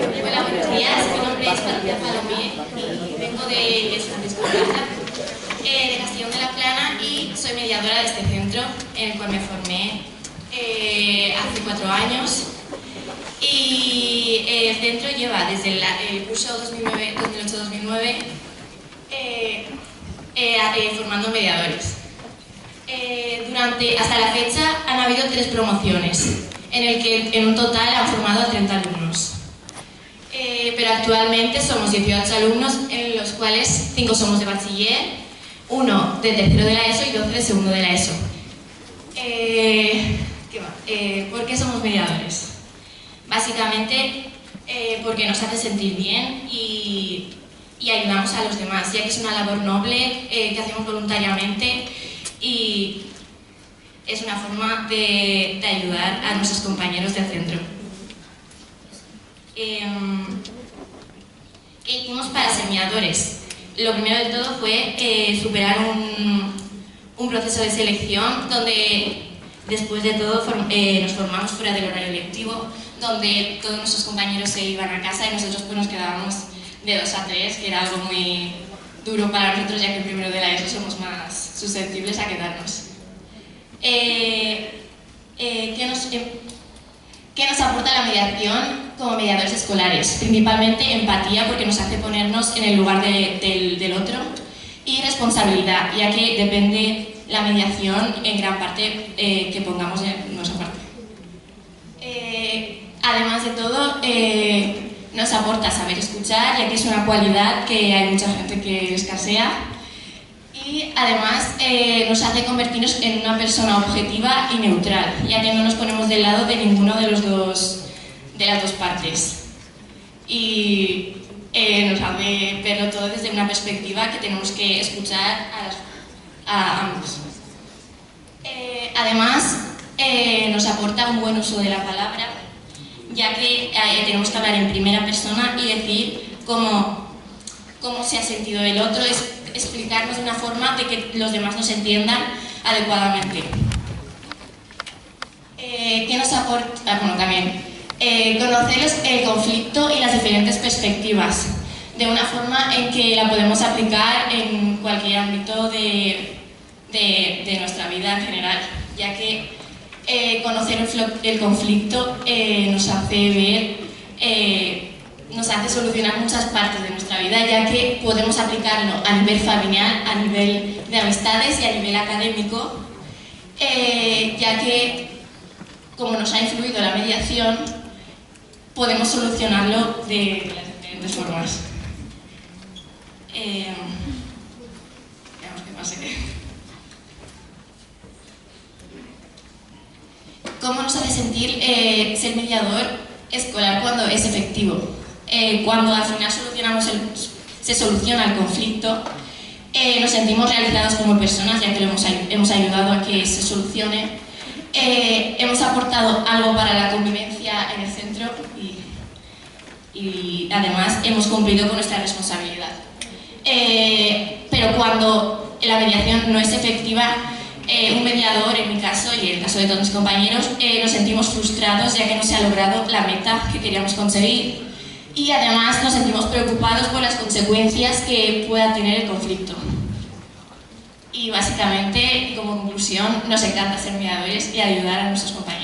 Hola, buenos días. Mi nombre es Patricia Palomé y vengo de San Francisco de Castellón de la Plana y soy mediadora de este centro en el cual me formé hace 4 años. Y el centro lleva desde el curso 2008-2009 formando mediadores. Hasta la fecha han habido 3 promociones, en el que en un total han formado a 30 alumnos. Pero actualmente somos 18 alumnos, en los cuales 5 somos de bachiller, 1 de tercero de la ESO y 12 de segundo de la ESO. ¿Por qué somos mediadores? Básicamente porque nos hace sentir bien y ayudamos a los demás, ya que es una labor noble que hacemos voluntariamente y es una forma de ayudar a nuestros compañeros del centro. ¿Qué hicimos para ser mediadores? Lo primero de todo fue superar un proceso de selección donde después de todo nos formamos fuera del horario lectivo, donde todos nuestros compañeros se iban a casa y nosotros pues nos quedábamos de 2 a 3, que era algo muy duro para nosotros, ya que en primero de la ESO somos más susceptibles a quedarnos. ¿Qué nos aporta la mediación como mediadores escolares? Principalmente empatía, porque nos hace ponernos en el lugar del otro, y responsabilidad, ya que depende la mediación en gran parte que pongamos de nuestra parte. Además de todo, nos aporta saber escuchar, ya que es una cualidad que hay mucha gente que escasea. Y además nos hace convertirnos en una persona objetiva y neutral, ya que no nos ponemos del lado de ninguno de las dos partes. Y nos hace verlo todo desde una perspectiva que tenemos que escuchar a ambos. Además, nos aporta un buen uso de la palabra, ya que tenemos que hablar en primera persona y decir cómo se ha sentido el otro, explicarnos de una forma de que los demás nos entiendan adecuadamente. ¿Qué nos aporta? Bueno, también conocer el conflicto y las diferentes perspectivas, de una forma en que la podemos aplicar en cualquier ámbito de nuestra vida en general, ya que conocer el conflicto nos hace ver, nos hace solucionar muchas partes de nuestra vida, ya que podemos aplicarlo a nivel familiar, a nivel de amistades y a nivel académico, ya que como nos ha influido la mediación, podemos solucionarlo de las diferentes formas. Veamos qué pasa. ¿Cómo nos hace sentir ser mediador escolar cuando es efectivo? Cuando al final se soluciona el conflicto, nos sentimos realizados como personas, ya que hemos ayudado a que se solucione. Hemos aportado algo para la convivencia en el centro y además hemos cumplido con nuestra responsabilidad. Pero cuando la mediación no es efectiva, un mediador, en mi caso y en el caso de todos mis compañeros, nos sentimos frustrados, ya que no se ha logrado la meta que queríamos conseguir. Y además nos sentimos preocupados por las consecuencias que pueda tener el conflicto. Y básicamente, como conclusión, nos encanta ser mediadores y ayudar a nuestros compañeros.